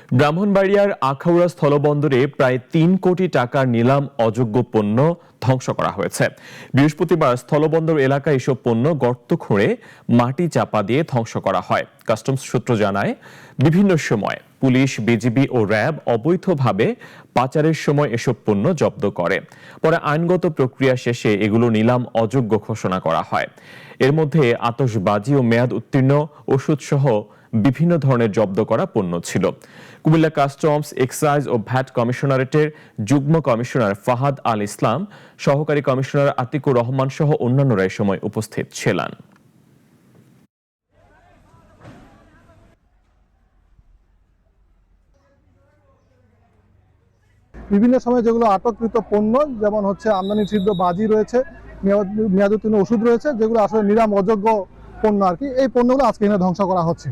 ব্রাহ্মণবাড়িয়ার আখাউড়া স্থলবন্দরে প্রায় ৩ কোটি টাকার নিলাম অযোগ্য পণ্য ধ্বংস করা হয়েছে। বৃহস্পতিবার স্থলবন্দর এলাকায় এসব পণ্য গর্ত খুঁড়ে মাটি চাপা দিয়ে ধ্বংস করা হয়। কাস্টমস সূত্র জানায়, বিভিন্ন সময় পুলিশ, বিজিবি ও র্যাব অবৈধভাবে পাচারের সময় এসব পণ্য জব্দ করে। পরে আইনগত প্রক্রিয়া শেষে এগুলো নিলাম অযোগ্য ঘোষণা করা হয়। এর মধ্যে আতশবাজি ও মেয়াদ উত্তীর্ণ ওষুধ সহ বিভিন্ন ধরনের জব্দ করা পণ্য ছিল। কুমিল্লা কাস্টমস, এক্সাইজ ও ভ্যাট কমিশনারেটের যুগ্ম কমিশনার ফাহাদ আল ইসলাম, সহকারী কমিশনার আতিকুর রহমান সহ অন্যান্যরা এ সময় উপস্থিত ছিলেন। বিভিন্ন সময় যেগুলো আটককৃত পণ্য, যেমন হচ্ছে আমদানিকৃত বাজি রয়েছে, মেয়াদ উত্তীর্ণ ওষুধ রয়েছে, যেগুলো আসলে নিলাম অযোগ্য পণ্য আর কি, এই পণ্যগুলো আজকে এখানে ধ্বংস করা হচ্ছে।